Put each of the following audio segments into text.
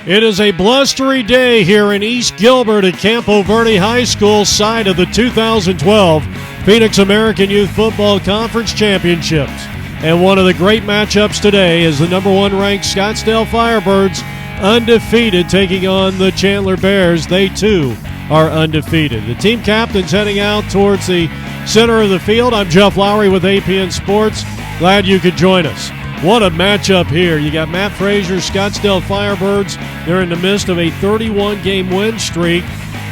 It is a blustery day here in East Gilbert at Campo Verde High School, side of the 2012 Phoenix American Youth Football Conference Championships. And one of the great matchups today is the number one ranked Scottsdale Firebirds, undefeated, taking on the Chandler Bears. They too are undefeated. The team captain's heading out towards the center of the field. I'm Jeff Lowery with APN Sports. Glad you could join us. What a matchup here. You got Matt Frazier's Scottsdale Firebirds. They're in the midst of a 31-game win streak.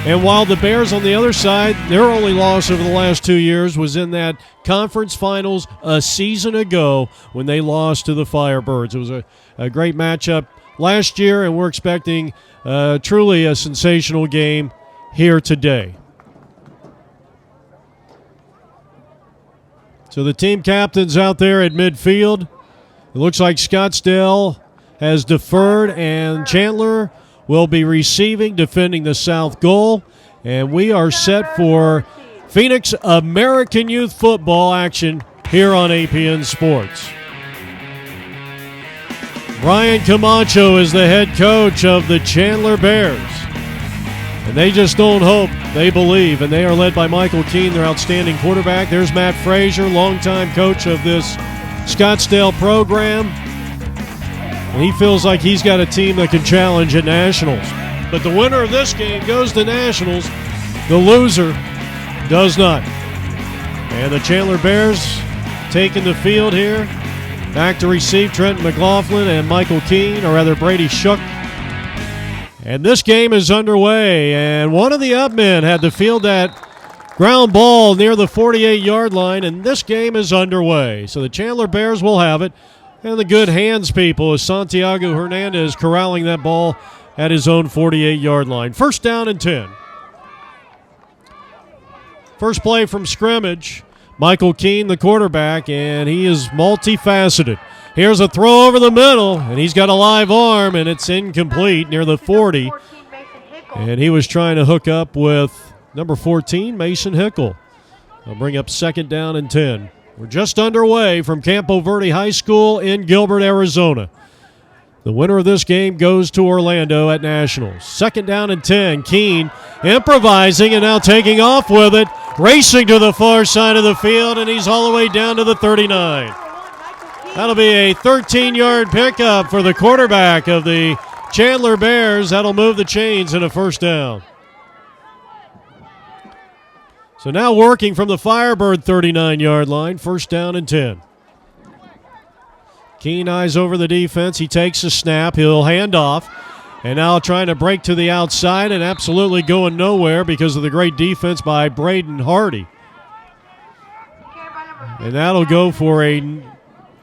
And while the Bears on the other side, their only loss over the last 2 years was in that conference finals a season ago when they lost to the Firebirds. It was a great matchup last year, and we're expecting truly a sensational game here today. So the team captain's out there at midfield. It looks like Scottsdale has deferred, and Chandler will be receiving, defending the south goal. And we are set for Phoenix American Youth Football action here on APN Sports. Brian Camacho is the head coach of the Chandler Bears. And they just don't hope, they believe. And they are led by Michael Keene, their outstanding quarterback. There's Matt Frazier, longtime coach of this Scottsdale program. And he feels like he's got a team that can challenge at Nationals. But the winner of this game goes to Nationals. The loser does not. And the Chandler Bears taking the field here. Back to receive Trenton McLaughlin and Michael Keene, or rather Brady Shook. And this game is underway. And one of the upmen had to field that ground ball near the 48-yard line, and this game is underway. So the Chandler Bears will have it. And the good hands people is Santiago Hernandez corralling that ball at his own 48-yard line. First down and 10. First play from scrimmage. Michael Keene, the quarterback, and he is multifaceted. Here's a throw over the middle, and he's got a live arm, and it's incomplete near the 40. And he was trying to hook up with number 14, Mason Hickle. They'll bring up second down and 10. We're just underway from Campo Verde High School in Gilbert, Arizona. The winner of this game goes to Orlando at Nationals. Second down and 10. Keene improvising and now taking off with it, racing to the far side of the field, and he's all the way down to the 39. That'll be a 13-yard pickup for the quarterback of the Chandler Bears. That'll move the chains in a first down. So now working from the Firebird 39-yard line, first down and 10. Keene eyes over the defense. He takes a snap. He'll hand off. And now trying to break to the outside and absolutely going nowhere because of the great defense by Braden Hardy. And that'll go for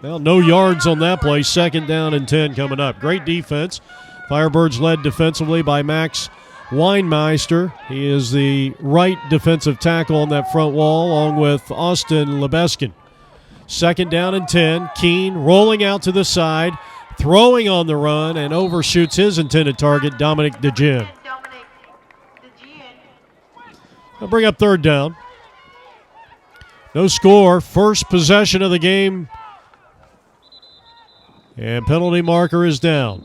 no yards on that play. Second down and 10 coming up. Great defense. Firebirds led defensively by Max Weinmeister. He is the right defensive tackle on that front wall, along with Austin Lebeskin. Second down and 10. Keene rolling out to the side, throwing on the run, and overshoots his intended target, Dominic DeGene. I'll bring up third down. No score. First possession of the game. And penalty marker is down.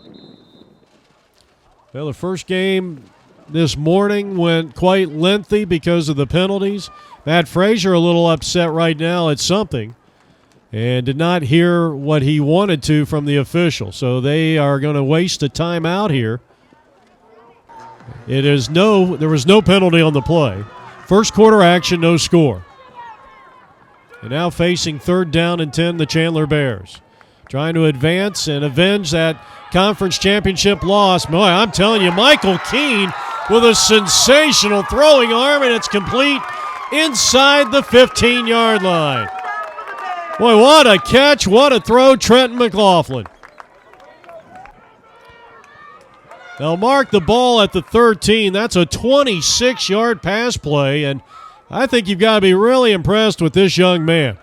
Well, the first game this morning went quite lengthy because of the penalties. Matt Frazier a little upset right now at something and did not hear what he wanted to from the official. So they are going to waste a timeout here. There was no penalty on the play. First quarter action, no score. And now facing third down and 10, the Chandler Bears. Trying to advance and avenge that conference championship loss. Boy, I'm telling you, Michael Keene with a sensational throwing arm, and it's complete inside the 15-yard line. Boy, what a catch, what a throw, Trenton McLaughlin. They'll mark the ball at the 13. That's a 26-yard pass play, and I think you've got to be really impressed with this young man.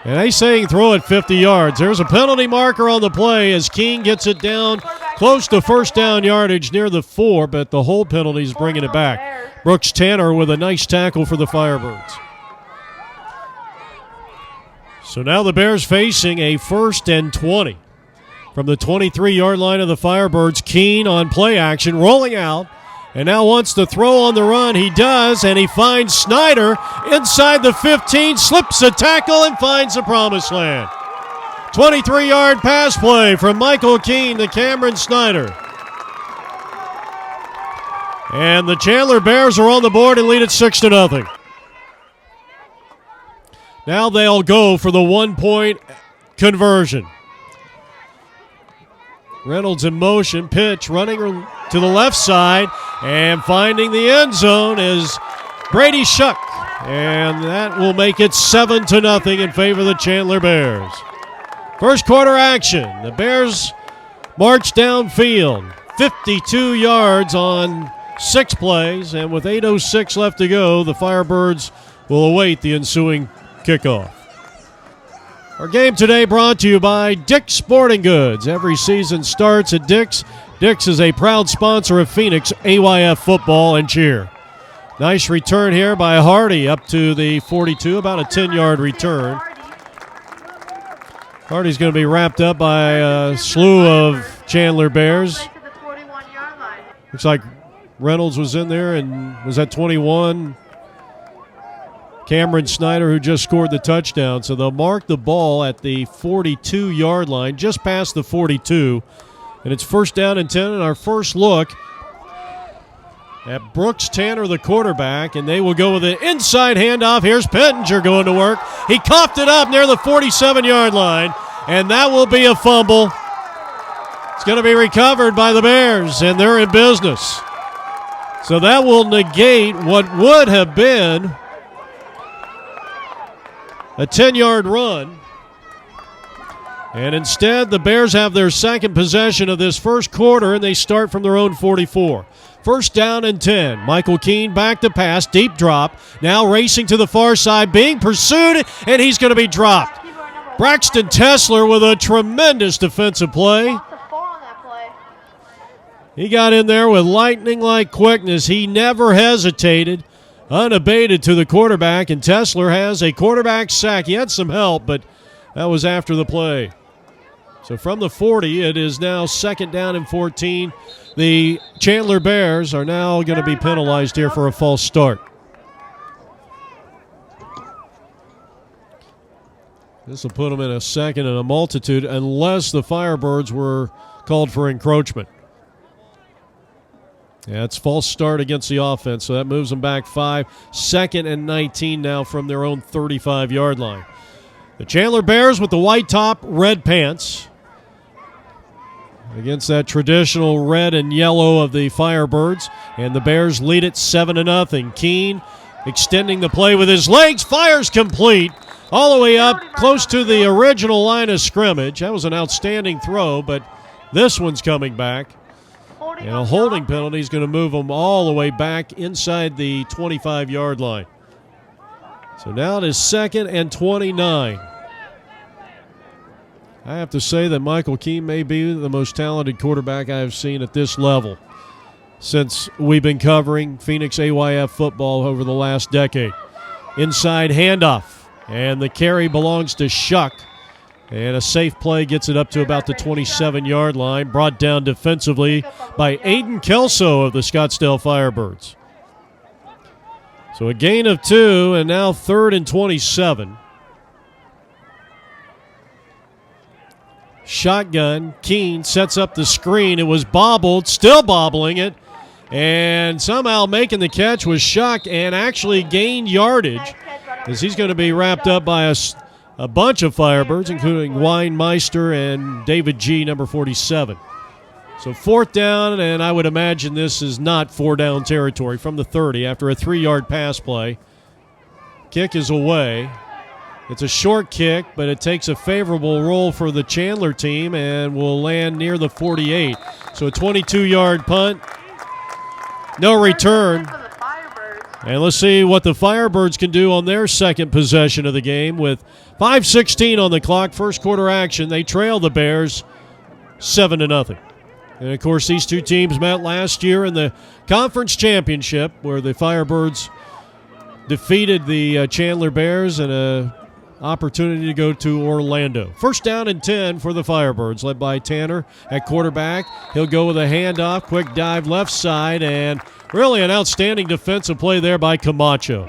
And they say throw it 50 yards. There's a penalty marker on the play as Keene gets it down close to first down yardage near the 4, but the hold penalty is bringing it back. Brooks Tanner with a nice tackle for the Firebirds. So now the Bears facing a 1st and 20. From the 23-yard line of the Firebirds, Keene on play action, rolling out, and now wants to throw on the run. He does, and he finds Snyder inside the 15, slips a tackle, and finds the promised land. 23-yard pass play from Michael Keene to Cameron Snyder. And the Chandler Bears are on the board and lead it 6-0. Now they'll go for the 1-point conversion. Reynolds in motion, pitch, running to the left side, and finding the end zone is Brady Shuck. And that will make it 7-0 in favor of the Chandler Bears. First quarter action. The Bears march downfield, 52 yards on 6 plays, and with 8:06 left to go, the Firebirds will await the ensuing kickoff. Our game today brought to you by Dick's Sporting Goods. Every season starts at Dick's. Dick's is a proud sponsor of Phoenix AYF football and cheer. Nice return here by Hardy up to the 42, about a 10-yard return. Hardy's going to be wrapped up by a slew of Chandler Bears. Looks like Reynolds was in there and was at 21. Cameron Snyder, who just scored the touchdown. So they'll mark the ball at the 42-yard line, just past the 42. And it's first down and 10. And our first look at Brooks Tanner, the quarterback. And they will go with an inside handoff. Here's Pettinger going to work. He coughed it up near the 47-yard line. And that will be a fumble. It's going to be recovered by the Bears, and they're in business. So that will negate what would have been a 10-yard run. And instead, the Bears have their second possession of this first quarter, and they start from their own 44. First down and 10. Michael Keene back to pass, deep drop. Now racing to the far side, being pursued, and he's going to be dropped. Braxton Tessler with a tremendous defensive play. He got in there with lightning-like quickness. He never hesitated, unabated to the quarterback, and Tessler has a quarterback sack. He had some help, but that was after the play. So from the 40, it is now second down and 14. The Chandler Bears are now going to be penalized here for a false start. This will put them in a second and a multitude unless the Firebirds were called for encroachment. Yeah, it's false start against the offense, so that moves them back 5. Second and 19 now from their own 35-yard line. The Chandler Bears with the white top, red pants. Against that traditional red and yellow of the Firebirds. And the Bears lead it 7-0. Keene extending the play with his legs, fires complete. All the way up close to the original line of scrimmage. That was an outstanding throw, but this one's coming back. And a holding penalty is going to move them all the way back inside the 25-yard line. So now it is second and 29. I have to say that Michael Keene may be the most talented quarterback I have seen at this level since we've been covering Phoenix AYF football over the last decade. Inside handoff. And the carry belongs to Shuck. And a safe play gets it up to about the 27-yard line. Brought down defensively by Aiden Kelso of the Scottsdale Firebirds. So a gain of 2, and now third and 27. Shotgun. Keene sets up the screen. It was bobbled, still bobbling it. And somehow making the catch was Shuck and actually gained yardage, as he's going to be wrapped up by a bunch of Firebirds, including Weinmeister and David G., number 47. So fourth down, and I would imagine this is not four-down territory from the 30 after a 3-yard pass play. Kick is away. It's a short kick, but it takes a favorable roll for the Chandler team and will land near the 48. So a 22-yard punt. No return. And let's see what the Firebirds can do on their second possession of the game with 5:16 on the clock. First quarter action. They trail the Bears 7-0. And, of course, these two teams met last year in the conference championship where the Firebirds defeated the Chandler Bears in a opportunity to go to Orlando. First down and 10 for the Firebirds, led by Tanner at quarterback. He'll go with a handoff, quick dive left side, and really an outstanding defensive play there by Camacho.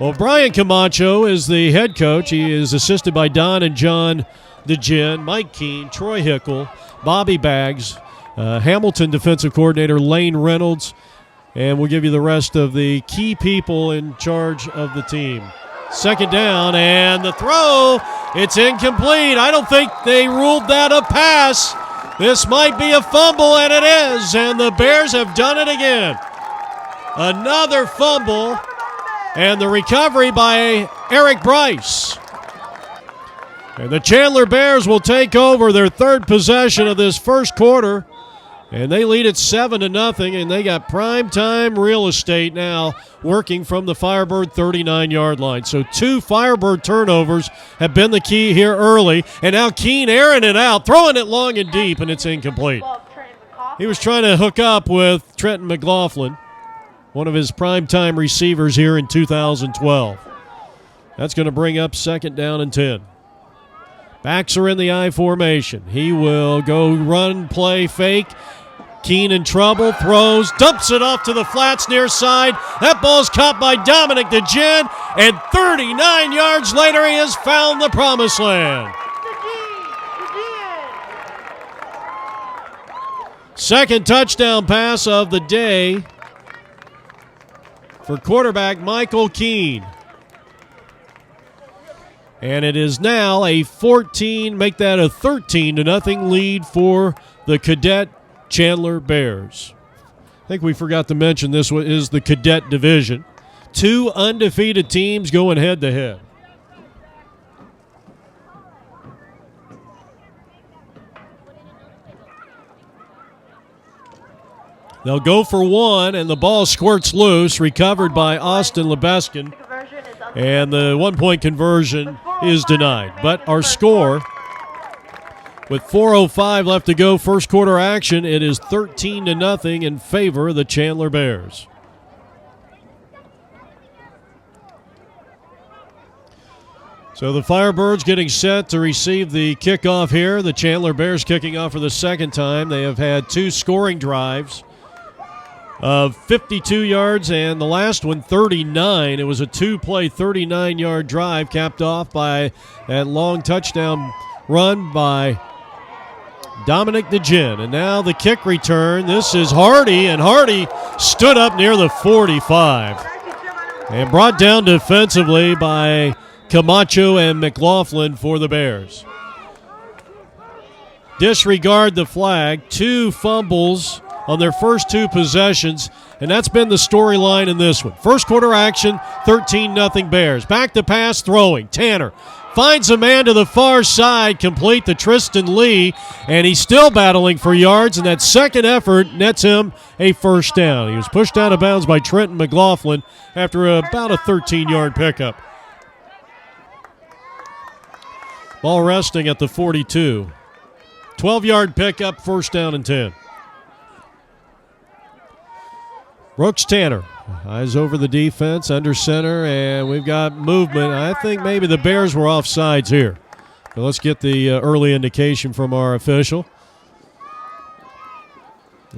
Well, Brian Camacho is the head coach. He is assisted by Don and John DeGen, Mike Keene, Troy Hickle, Bobby Baggs, Hamilton defensive coordinator Lane Reynolds, and we'll give you the rest of the key people in charge of the team. Second down, and the throw, it's incomplete. I don't think they ruled that a pass. This might be a fumble, and it is, and the Bears have done it again. Another fumble, and the recovery by Eric Bryce. And the Chandler Bears will take over their third possession of this first quarter. And they lead it 7-0, and they got primetime real estate now working from the Firebird 39-yard line. So 2 Firebird turnovers have been the key here early. And now Keene airing it out, throwing it long and deep, and it's incomplete. He was trying to hook up with Trenton McLaughlin, one of his primetime receivers here in 2012. That's going to bring up second down and 10. Backs are in the I formation. He will go run, play, fake. Keene in trouble, throws, dumps it off to the flats near side. That ball's caught by Dominic DeGen, and 39 yards later he has found the promised land. Second touchdown pass of the day for quarterback Michael Keene. And it is now a 14, make that a 13-0 lead for the Cadet Chandler Bears. I think we forgot to mention this is the Cadet Division. 2 undefeated teams going head-to-head. They'll go for one, and the ball squirts loose, recovered by Austin Lebeskin. And the one-point conversion is denied. But our score, with 4:05 left to go, first quarter action, it is 13-0 in favor of the Chandler Bears. So the Firebirds getting set to receive the kickoff here. The Chandler Bears kicking off for the second time. They have had 2 scoring drives of 52 yards, and the last one 39. It was a 2-play 39-yard drive capped off by that long touchdown run by Dominic DeGen. And now the kick return. This is Hardy, and Hardy stood up near the 45 and brought down defensively by Camacho and McLaughlin for the Bears. Disregard the flag. 2 fumbles on their first 2 possessions, and that's been the storyline in this one. First quarter action, 13-0 Bears. Back to pass, throwing. Tanner finds a man to the far side, complete to Tristan Lee, and he's still battling for yards, and that second effort nets him a first down. He was pushed out of bounds by Trenton McLaughlin after about a 13-yard pickup. Ball resting at the 42. 12-yard pickup, first down and 10. Brooks Tanner, eyes over the defense, under center, and we've got movement. I think maybe the Bears were offsides here. But let's get the early indication from our official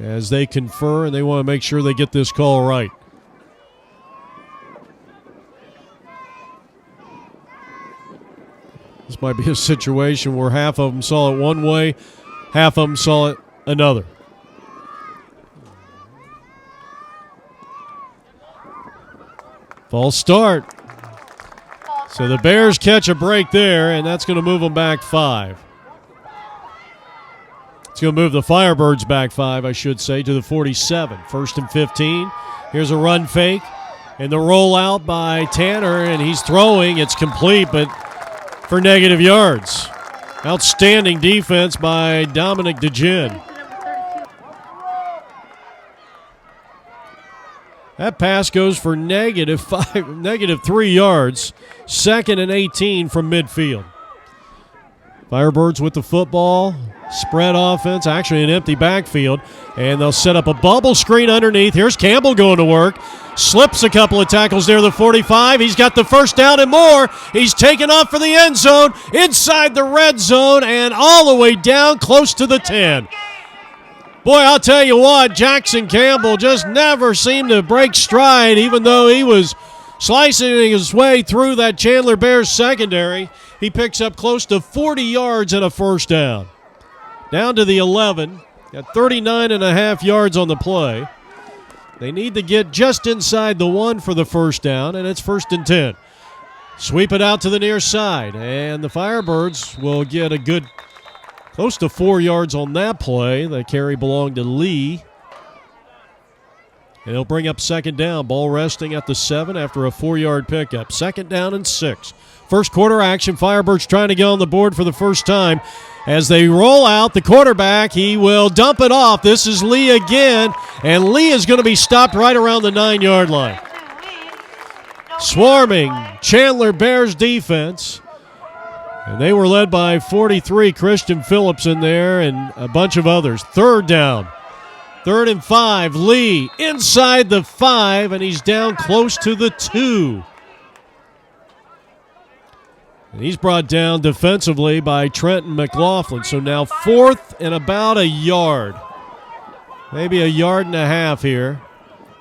as they confer, and they want to make sure they get this call right. This might be a situation where half of them saw it one way, half of them saw it another. False start. So the Bears catch a break there, and that's going to move them back 5. It's going to move the Firebirds back 5, I should say, to the 47. First and 15. Here's a run fake, and the rollout by Tanner, and he's throwing. It's complete, but for negative yards. Outstanding defense by Dominic DeGen. That pass goes for negative 3 yards. Second and 18 from midfield. Firebirds with the football. Spread offense, actually an empty backfield. And they'll set up a bubble screen underneath. Here's Campbell going to work. Slips a couple of tackles near the 45. He's got the first down and more. He's taken off for the end zone, inside the red zone, and all the way down close to the 10. Boy, I'll tell you what, Jackson Campbell just never seemed to break stride, even though he was slicing his way through that Chandler Bears secondary. He picks up close to 40 yards and a first down. Down to the 11. Got 39.5 yards on the play. They need to get just inside the 1 for the first down, and it's 1st and 10. Sweep it out to the near side, and the Firebirds will get a good close to 4 yards on that play. The carry belonged to Lee. And he'll bring up second down. Ball resting at the 7 after a 4-yard pickup. 2nd down and 6. First quarter action. Firebirds trying to get on the board for the first time. As they roll out, the quarterback, he will dump it off. This is Lee again, and Lee is going to be stopped right around the 9-yard line. Swarming Chandler Bears defense. And they were led by 43, Christian Phillips in there, and a bunch of others. 3rd down. 3rd and 5. Lee inside the 5, and he's down close to the 2. And he's brought down defensively by Trenton McLaughlin. So now 4th and about a yard. Maybe a yard and a half here.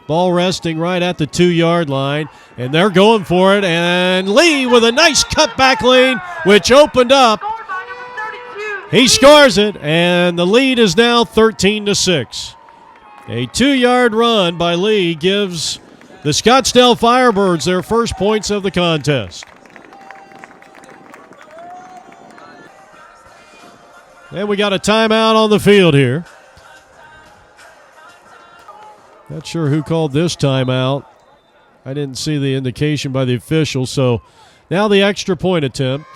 Ball resting right at the 2-yard line. And they're going for it. And Lee with a nice cutback lane, which opened up. He scores it. And the lead is now 13-6. A 2-yard run by Lee gives the Scottsdale Firebirds their first points of the contest. And we got a timeout on the field here. Not sure who called this timeout. I didn't see the indication by the official. So now the extra point attempt.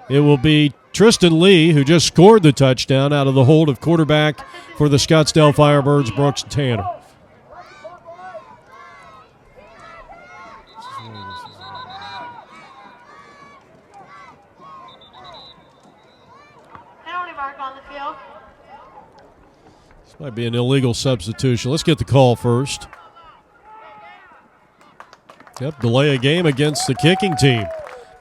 It will be Tristan Lee, who just scored the touchdown out of the hold of quarterback for the Scottsdale Firebirds, Brooks Tanner. This might be an illegal substitution. Let's get the call first. Yep, delay a game against the kicking team.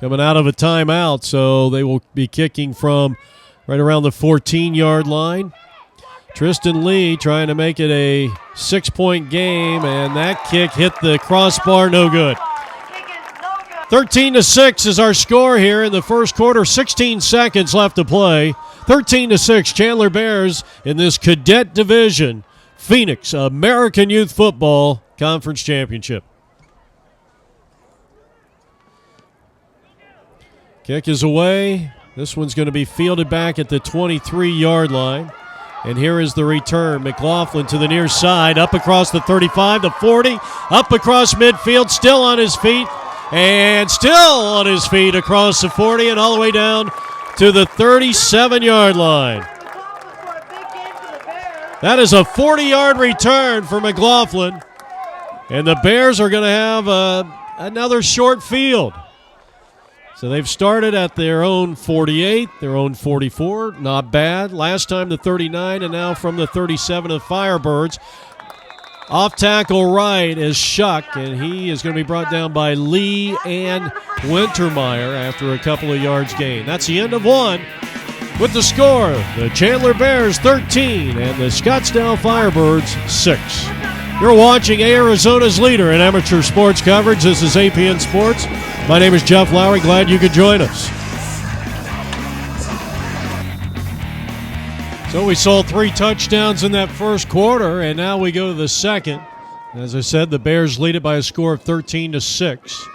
Coming out of a timeout, so they will be kicking from right around the 14-yard line. Tristan Lee trying to make it a 6-point game, and that kick hit the crossbar, no good. 13-6 is our score here in the first quarter. 16 seconds left to play. 13-6, Chandler Bears in this cadet division. Phoenix American Youth Football Conference Championship. Kick is away. This one's going to be fielded back at the 23-yard line. And here is the return. McLaughlin to the near side, up across the 35, the 40, up across midfield, still on his feet, and still on his feet across the 40 and all the way down to the 37-yard line. That is a 40-yard return for McLaughlin. And the Bears are going to have another short field. So they've started at their own 48, their own 44. Not bad. Last time the 39, and now from the 37 of Firebirds. Off tackle right is Shuck, and he is going to be brought down by Lee and Wintermeyer after a couple of yards gained. That's the end of one. With the score, the Chandler Bears 13 and the Scottsdale Firebirds 6. You're watching Arizona's leader in amateur sports coverage. This is APN Sports. My name is Jeff Lowery. Glad you could join us. So we saw 3 touchdowns in that first quarter, and now we go to the second. As I said, the Bears lead it by a score of 13-6.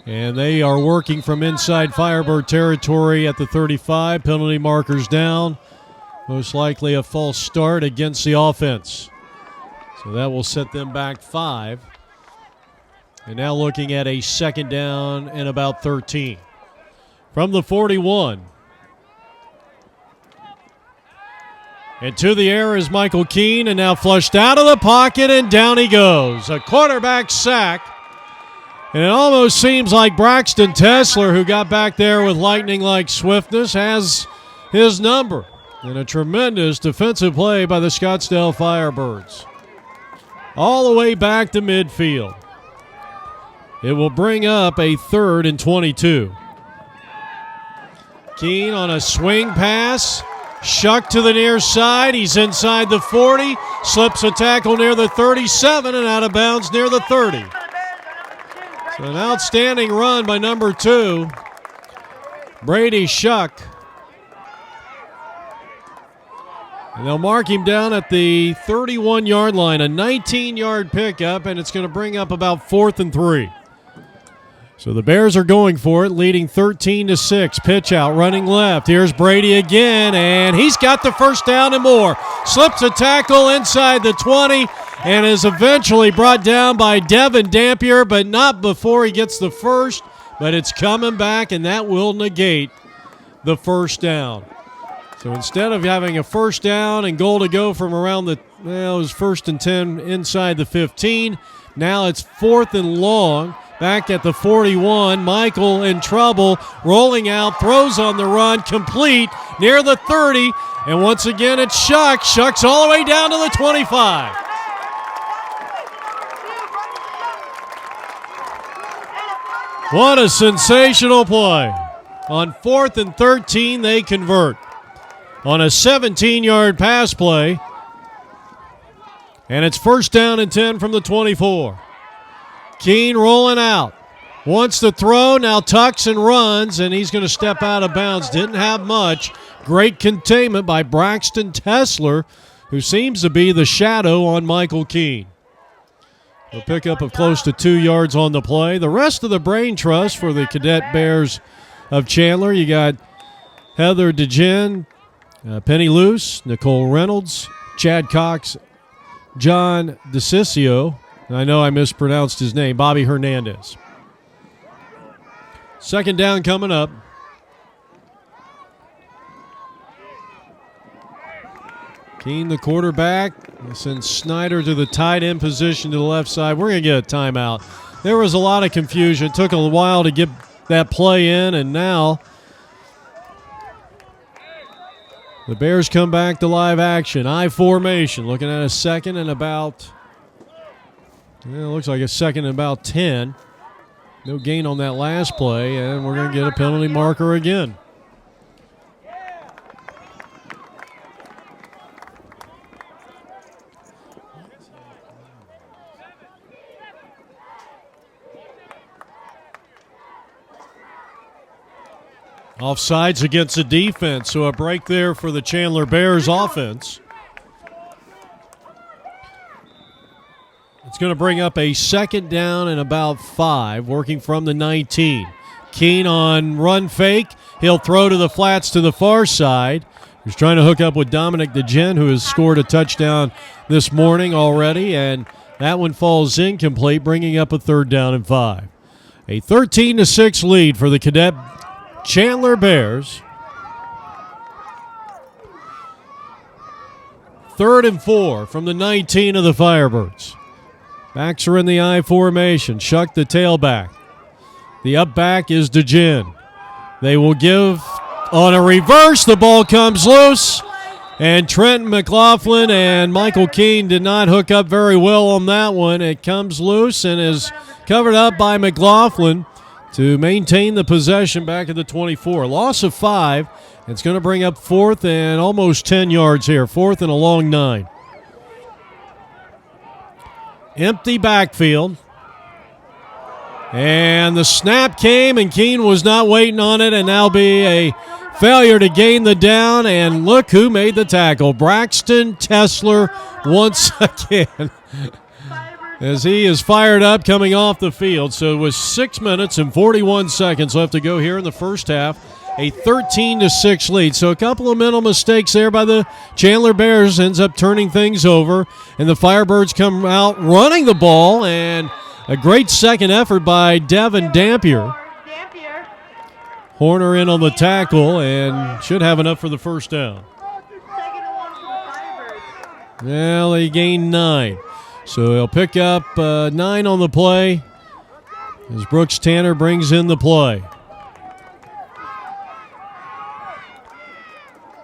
And they are working from inside Firebird territory at the 35. Penalty markers down. Most likely a false start against the offense. So that will set them back 5. And now looking at a second down and about 13. From the 41. And to the air is Michael Keene, and now flushed out of the pocket, and down he goes. A quarterback sack. And it almost seems like Braxton Tesler, who got back there with lightning-like swiftness, has his number. And a tremendous defensive play by the Scottsdale Firebirds. All the way back to midfield. It will bring up a 3rd and 22. Keene on a swing pass. Shuck to the near side. He's inside the 40. Slips a tackle near the 37 and out of bounds near the 30. So an outstanding run by number 2, Brady Shuck. And they'll mark him down at the 31-yard line, a 19-yard pickup, and it's going to bring up about 4th and 3. So the Bears are going for it, leading 13-6. Pitch out, running left. Here's Brady again, and he's got the first down and more. Slips a tackle inside the 20 and is eventually brought down by Devin Dampier, but not before he gets the first. But it's coming back, and that will negate the first down. So instead of having a first down and goal to go from around the, well, it was 1st and 10 inside the 15, now it's 4th and long. Back at the 41, Michael in trouble, rolling out, throws on the run, complete, near the 30, and once again it's Shuck. Shuck's all the way down to the 25. What a sensational play. On 4th and 13, they convert. On a 17-yard pass play, and it's 1st down and 10 from the 24. Keene rolling out. Wants to throw, now tucks and runs, and he's going to step out of bounds. Didn't have much. Great containment by Braxton Tesler, who seems to be the shadow on Michael Keene. A pickup of close to 2 yards on the play. The rest of the brain trust for the Cadet Bears of Chandler, you got Heather DeGen, Penny Luce, Nicole Reynolds, Chad Cox, John DeCiccio. I know I mispronounced his name, Bobby Hernandez. 2nd down coming up. Keene, the quarterback, sends Snyder to the tight end position to the left side. We're going to get a timeout. There was a lot of confusion. It took a while to get that play in, and now the Bears come back to live action. I formation, looking at a 2nd and about, it looks like a 2nd and about 10. No gain on that last play, and we're going to get a penalty marker again. Offsides against the defense, so a break there for the Chandler Bears offense. It's going to bring up a 2nd down and about 5, working from the 19. Keene on run fake. He'll throw to the flats to the far side. He's trying to hook up with Dominic DeGen, who has scored a touchdown this morning already, and that one falls incomplete, bringing up a 3rd down and 5. A 13-6 lead for the Cadet Chandler Bears. 3rd and 4 from the 19 of the Firebirds. Backs are in the I formation. Shuck the tailback. The up back is DeGen. They will give on a reverse. The ball comes loose. And Trenton McLaughlin and Michael Keene did not hook up very well on that one. It comes loose and is covered up by McLaughlin to maintain the possession back at the 24. Loss of 5. It's going to bring up 4th and almost 10 yards here. 4th and a long 9. Empty backfield. And the snap came, and Keene was not waiting on it, and now be a failure to gain the down. And look who made the tackle. Braxton Tesler once again. As he is fired up coming off the field. So it was 6 minutes and 41 seconds left to go here in the first half. A 13-6 lead. So a couple of mental mistakes there by the Chandler Bears ends up turning things over. And the Firebirds come out running the ball. And a great second effort by Devin Dampier. Horner in on the tackle and should have enough for the first down. Well, they gained 9. So he'll pick up 9 on the play. as Brooks Tanner brings in the play.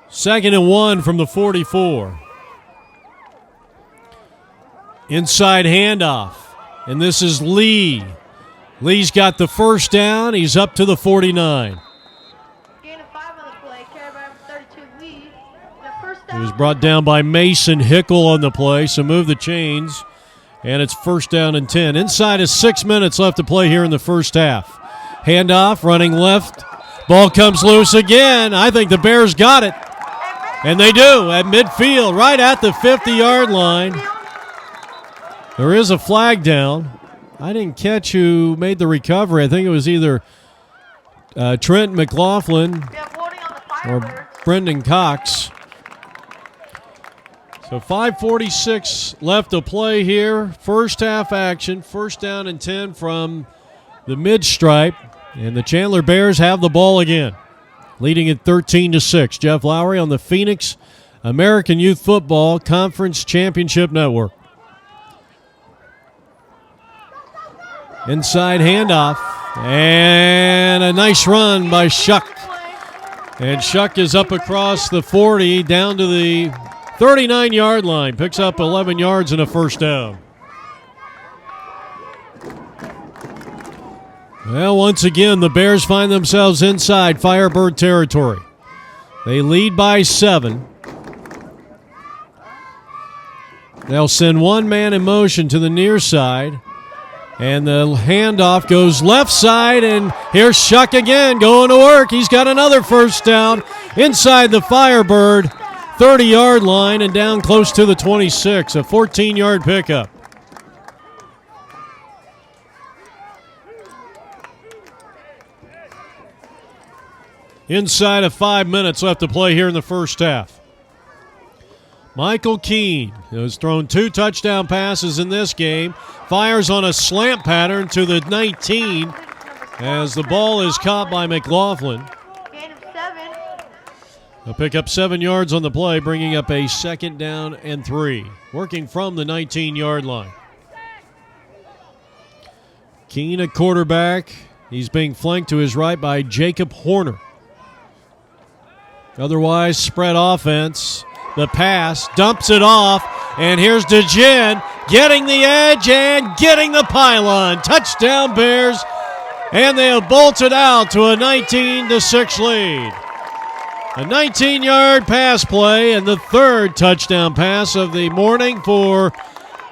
2nd and 1 from the 44. Inside handoff, and this is Lee. Lee's got the first down. He's up to the 49. Gain of 5 on the play, carried by number 32, Lee. He was brought down by Mason Hickle on the play, so move the chains, and it's 1st down and 10. Inside is 6 minutes left to play here in the first half. Handoff, running left. Ball comes loose again. I think the Bears got it, and they do at midfield, right at the 50-yard line. There is a flag down. I didn't catch who made the recovery. I think it was either Trent McLaughlin or Brendan Cox. So 5:46 left to play here. First half action. 1st down and 10 from the mid-stripe. And the Chandler Bears have the ball again, leading at 13-6. Jeff Lowery on the Phoenix American Youth Football Conference Championship Network. Inside handoff, and a nice run by Shuck. And Shuck is up across the 40, down to the 39-yard line. Picks up 11 yards and a 1st down. Well, once again, the Bears find themselves inside Firebird territory. They lead by 7. They'll send one man in motion to the near side. And the handoff goes left side, and here's Shuck again going to work. He's got another 1st down inside the Firebird 30-yard line and down close to the 26, a 14-yard pickup. Inside of 5 minutes left to play here in the first half. Michael Keene has thrown 2 touchdown passes in this game. Fires on a slant pattern to the 19 as the ball is caught by McLaughlin. Gain of 7. They'll pick up 7 yards on the play, bringing up a 2nd down and 3. Working from the 19-yard line. Keene at quarterback. He's being flanked to his right by Jacob Horner. Otherwise, spread offense. The pass, dumps it off, and here's DeGen getting the edge and getting the pylon. Touchdown Bears, and they have bolted out to a 19-6 lead. A 19-yard pass play and the 3rd touchdown pass of the morning for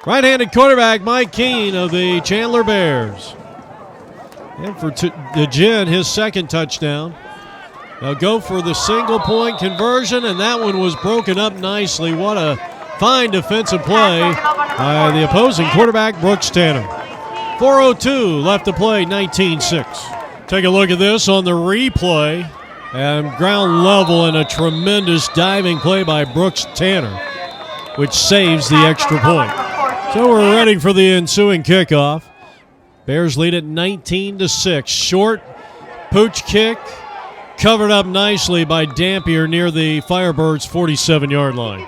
right-handed quarterback Mike Keene of the Chandler Bears. And for DeGen, his 2nd touchdown. They'll go for the single-point conversion, and that one was broken up nicely. What a fine defensive play by the opposing quarterback, Brooks Tanner. 4:02 left to play, 19-6. Take a look at this on the replay. And ground level and a tremendous diving play by Brooks Tanner, which saves the extra point. So we're ready for the ensuing kickoff. Bears lead at 19-6. Short pooch kick. Covered up nicely by Dampier near the Firebirds' 47-yard line.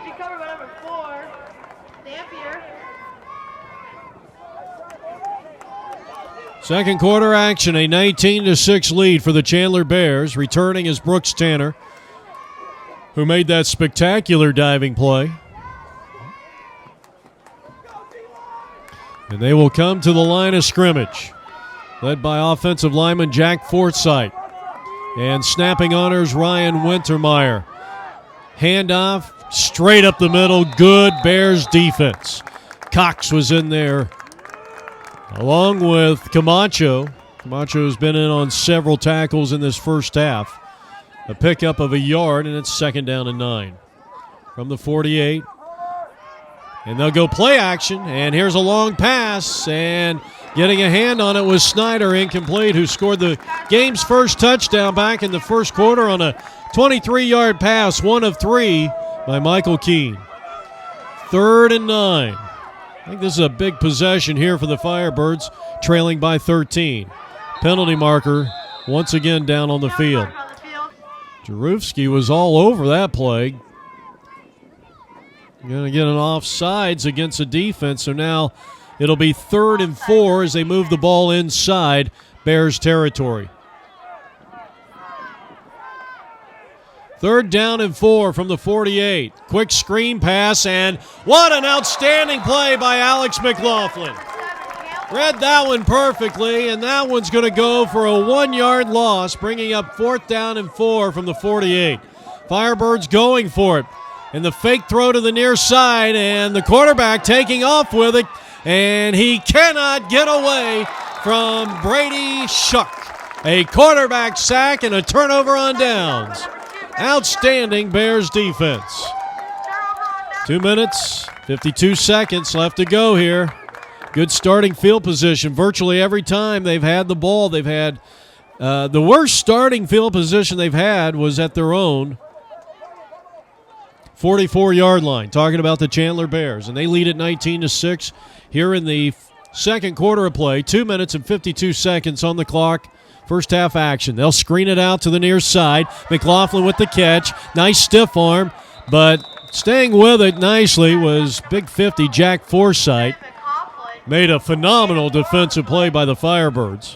Second quarter action, a 19-6 lead for the Chandler Bears. Returning is Brooks Tanner, who made that spectacular diving play. And they will come to the line of scrimmage, led by offensive lineman Jack Forsythe. And snapping honors Ryan Wintermeyer. Handoff straight up the middle. Good Bears defense. Cox was in there along with Camacho. Camacho's been in on several tackles in this first half. A pickup of a yard, and it's 2nd down and 9. From the 48. And they'll go play action. And here's a long pass. And getting a hand on it was Snyder, incomplete, who scored the game's first touchdown back in the first quarter on a 23-yard pass, 1 of 3 by Michael Keene. 3rd and 9. I think this is a big possession here for the Firebirds, trailing by 13. Penalty marker once again down on the field. Jarufsky was all over that play. Going to get an offsides against the defense, so now It'll be 3rd and 4 as they move the ball inside Bears territory. 3rd down and 4 from the 48. Quick screen pass, and what an outstanding play by Alex McLaughlin. Read that one perfectly, and that one's going to go for a 1-yard loss, bringing up 4th down and 4 from the 48. Firebirds going for it. And the fake throw to the near side, and the quarterback taking off with it, and he cannot get away from Brady Shuck. A quarterback sack and a turnover on downs. Outstanding Bears defense. 2 minutes, 52 seconds left to go here. Good starting field position. Virtually every time they've had the ball, they've had the worst starting field position they've had was at their own 44-yard line. Talking about the Chandler Bears, and they lead at 19-6 here in the second quarter of play. 2 minutes and 52 seconds on the clock. First half action. They'll screen it out to the near side. McLaughlin with the catch. Nice stiff arm, but staying with it nicely was Big 50 Jack Forsythe. Made a phenomenal defensive play by the Firebirds.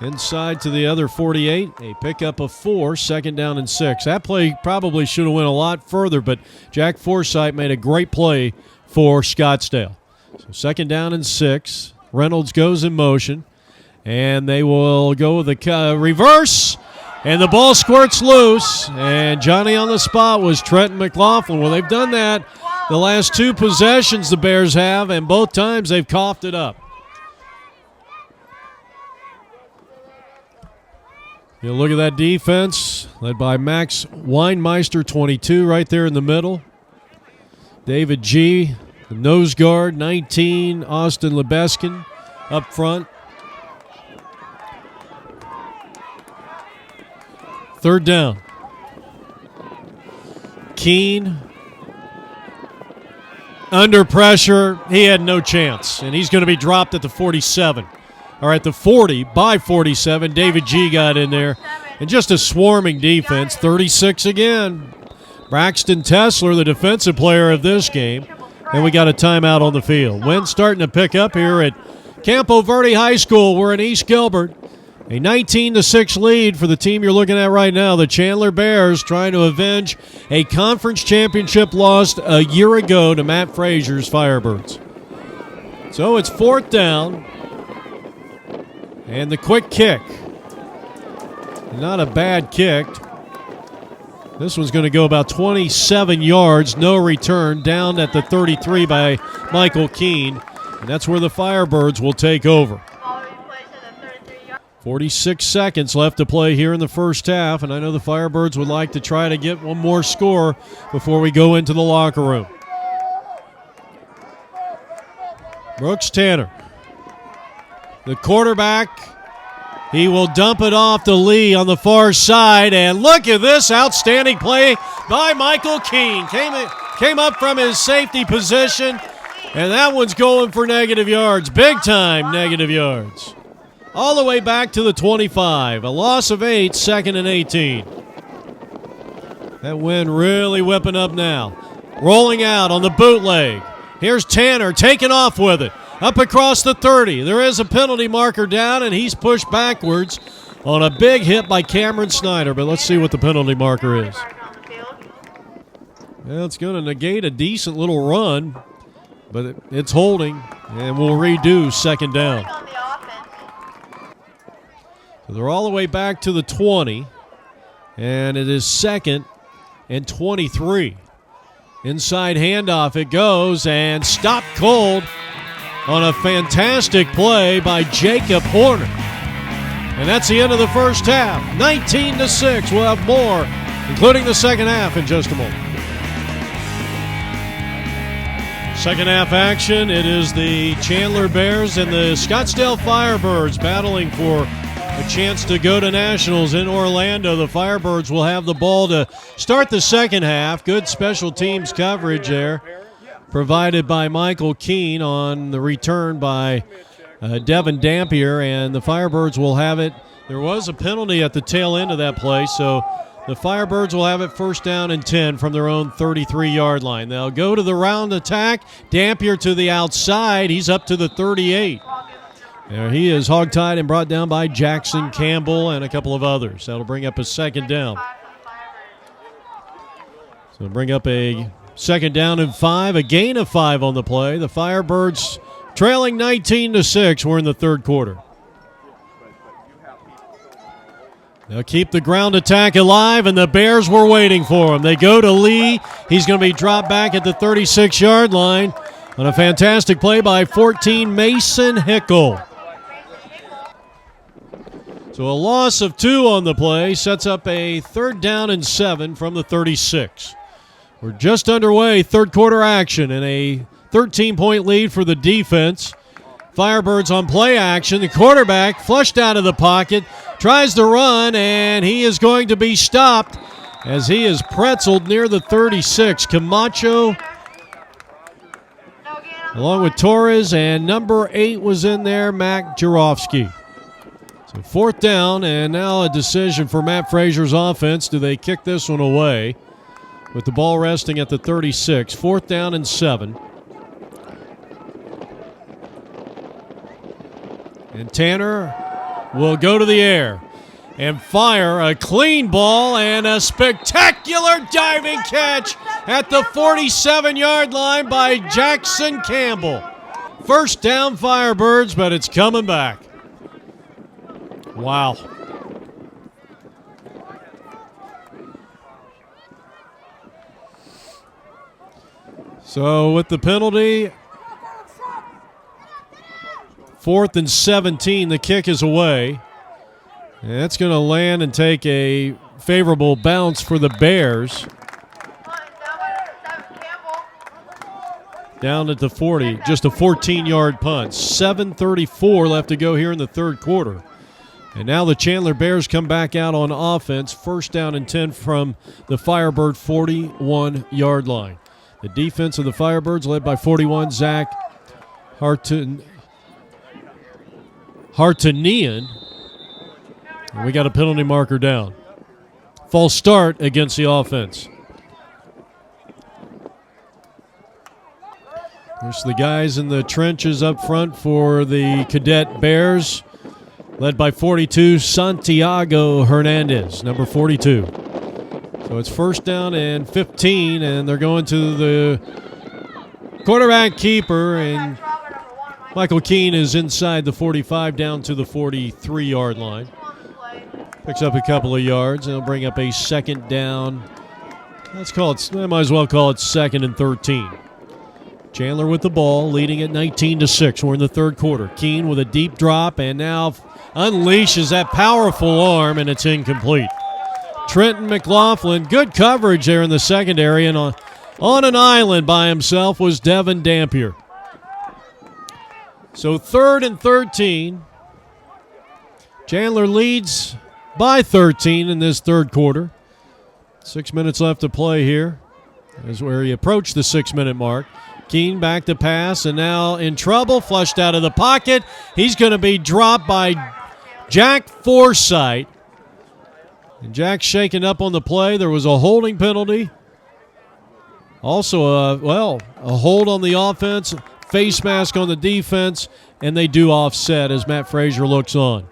Inside to the other 48. A pickup of 4, 2nd down and 6. That play probably should have went a lot further, but Jack Forsythe made a great play for Scottsdale. So 2nd down and 6. Reynolds goes in motion. And they will go with the reverse, and the ball squirts loose, and Johnny on the spot was Trenton McLaughlin. Well, they've done that the last 2 possessions the Bears have, and both times they've coughed it up. You look at that defense, led by Max Weinmeister, 22, right there in the middle. David G., the nose guard, 19, Austin Lebeskin up front. 3rd down. Keene under pressure. He had no chance, and he's going to be dropped at the 47. Or at the 40 by 47. David G. got in there. And just a swarming defense. 36 again. Braxton Tessler, the defensive player of this game. And we got a timeout on the field. Wind starting to pick up here at Campo Verde High School. We're in East Gilbert. A 19-6 lead for the team you're looking at right now, the Chandler Bears, trying to avenge a conference championship lost a year ago to Matt Frazier's Firebirds. So it's 4th down, and the quick kick. Not a bad kick. This one's going to go about 27 yards, no return, down at the 33 by Michael Keene, and that's where the Firebirds will take over. 46 seconds left to play here in the first half, and I know the Firebirds would like to try to get one more score before we go into the locker room. Brooks Tanner, the quarterback, he will dump it off to Lee on the far side, and look at this outstanding play by Michael Keene. Came up from his safety position, and that one's going for negative yards, big time negative yards. All the way back to the 25. A loss of 8, 2nd and 18. That wind really whipping up now. Rolling out on the bootleg. Here's Tanner taking off with it. Up across the 30. There is a penalty marker down, and he's pushed backwards on a big hit by Cameron Snyder. But let's see what the penalty marker is. Well, it's going to negate a decent little run, but it's holding, and we'll redo 2nd down. So they're all the way back to the 20, and it is 2nd and 23. Inside handoff it goes, and stopped cold on a fantastic play by Jacob Horner. And that's the end of the first half, 19-6. We'll have more, including the second half, in just a moment. Second half action, it is the Chandler Bears and the Scottsdale Firebirds battling for a chance to go to Nationals in Orlando. The Firebirds will have the ball to start the second half. Good special teams coverage there, provided by Michael Keene on the return by Devin Dampier, and the Firebirds will have it. There was a penalty at the tail end of that play, so The Firebirds will have it first down and 10 from their own 33-yard line. They'll go to the round attack. Dampier to the outside. He's up to the 38. There he is, hogtied and brought down by Jackson Campbell and a couple of others. That'll bring up a second down. So bring up a second down and 5, a gain of 5 on the play. The Firebirds trailing 19-6. We're in the third quarter. They'll keep the ground attack alive, and the Bears were waiting for him. They go to Lee. He's going to be dropped back at the 36-yard line on a fantastic play by 14, Mason Hickle. So a loss of 2 on the play sets up a third down and 7 from the 36. We're just underway, third quarter action, and a 13-point lead for the defense. Firebirds on play action. The quarterback flushed out of the pocket, tries to run, and he is going to be stopped as he is pretzeled near the 36. Camacho along with Torres, and number 8 was in there, Mac Jarofsky. So fourth down, and now a decision for Matt Frazier's offense. Do they kick this one away with the ball resting at the 36? Fourth down and 7. And Tanner will go to the air and fire a clean ball and a spectacular diving catch at the 47-yard line by Jackson Campbell. First down Firebirds, but it's coming back. Wow. So with the penalty, 4th and 17, the kick is away. And that's going to land and take a favorable bounce for the Bears. Down at the 40, just a 14-yard punt. 7:34 left to go here in the third quarter. And now the Chandler Bears come back out on offense. First down and 10 from the Firebird 41-yard line. The defense of the Firebirds led by 41, Zach Hartanian. And we got a penalty marker down. False start against the offense. There's the guys in the trenches up front for the Cadet Bears, led by 42, Santiago Hernandez, number 42. So it's first down and 15, and they're going to the quarterback keeper, and Michael Keene is inside the 45 down to the 43-yard line. Picks up a couple of yards, and it'll bring up a second down. I might as well call it second and 13. Chandler with the ball, leading at 19-6. We're in the third quarter. Keene with a deep drop, and now unleashes that powerful arm, and it's incomplete. Trenton McLaughlin, good coverage there in the secondary, and on an island by himself was Devin Dampier. So 3rd and 13. Chandler leads by 13 in this third quarter. 6 minutes left to play here. As where he approached the 6-minute mark. Keene back to pass, and now in trouble, flushed out of the pocket. He's going to be dropped by Jack Forsythe. And Jack's shaken up on the play. There was a holding penalty. Also, a hold on the offense, face mask on the defense, and they do offset as Matt Frazier looks on.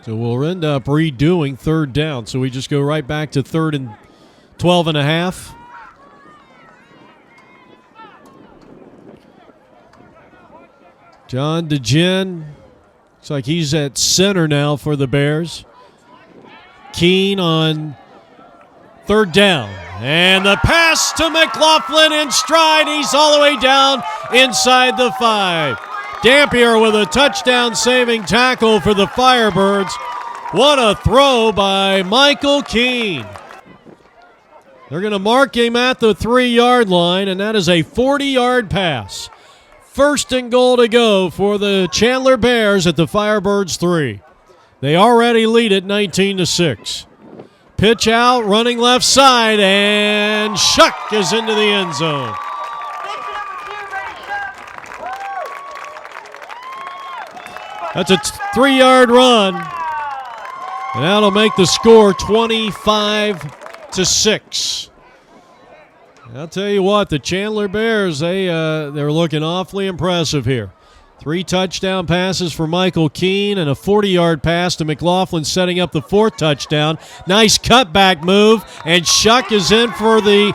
So we'll end up redoing third down. So we just go right back to 3rd and 12 and a half. John DeGen, looks like he's at center now for the Bears. Keene on third down. And the pass to McLaughlin in stride. He's all the way down inside the 5. Dampier with a touchdown-saving tackle for the Firebirds. What a throw by Michael Keene. They're going to mark him at the 3-yard line, and that is a 40-yard pass. First and goal to go for the Chandler Bears at the Firebirds 3. They already lead it 19-6. Pitch out, running left side, and Shuck is into the end zone. That's a 3-yard run. And that'll make the score 25-6. I'll tell you what, the Chandler Bears, they're looking awfully impressive here. 3 touchdown passes for Michael Keene and a 40-yard pass to McLaughlin, setting up the 4th touchdown. Nice cutback move, and Shuck is in for the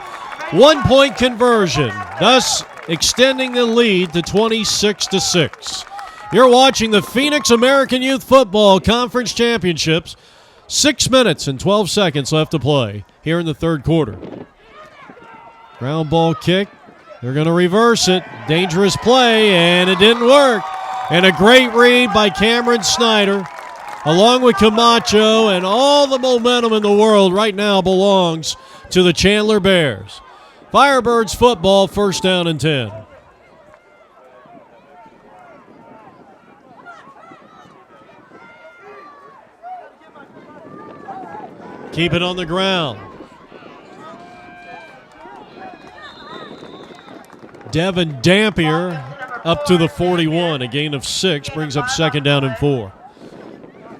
1-point conversion, thus extending the lead to 26-6. You're watching the Phoenix American Youth Football Conference Championships. 6 minutes and 12 seconds left to play here in the third quarter. Ground ball kick. They're going to reverse it. Dangerous play, and it didn't work. And a great read by Cameron Snyder, along with Camacho, and all the momentum in the world right now belongs to the Chandler Bears. Firebirds football, 1st down and 10. Keep it on the ground. Devin Dampier up to the 41. A gain of 6 brings up 2nd down and 4.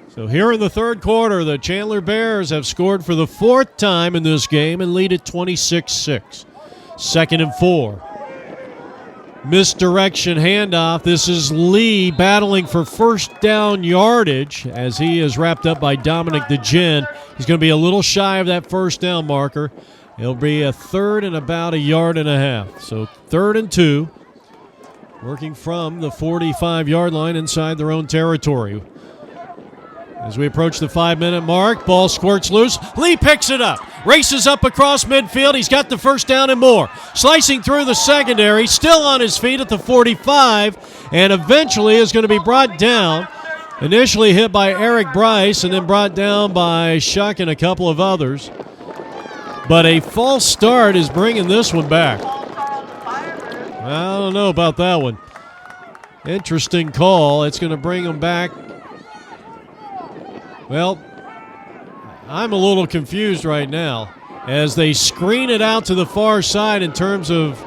So here in the third quarter, the Chandler Bears have scored for the 4th time in this game and lead at 26-6. 2nd and 4. Misdirection handoff. This is Lee battling for 1st down yardage as he is wrapped up by Dominic DeGen. He's going to be a little shy of that 1st down marker. It'll be a 3rd and about 1.5 yards. So 3rd and 2, working from the 45-yard line inside their own territory. As we approach the 5-minute mark, ball squirts loose. Lee picks it up, races up across midfield. He's got the 1st down and more. Slicing through the secondary, still on his feet at the 45, and eventually is going to be brought down. Initially hit by Eric Bryce and then brought down by Shuck and a couple of others. But a false start is bringing this one back. I don't know about that one. Interesting call. It's going to bring them back. Well, I'm a little confused right now as they screen it out to the far side in terms of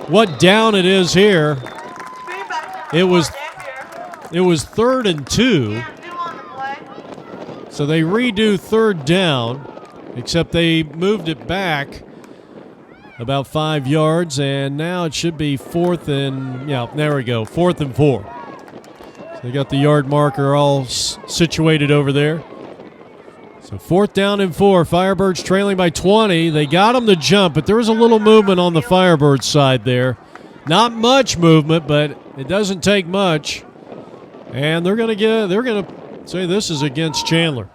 what down it is here. It was 3rd and 2. So they redo 3rd down. Except they moved it back about 5 yards, and now it should be 4th and, there we go, 4th and 4. So they got the yard marker all situated over there. So 4th down and 4, Firebirds trailing by 20. They got them to jump, but there was a little movement on the Firebirds side there. Not much movement, but it doesn't take much. And they're going to say this is against Chandler.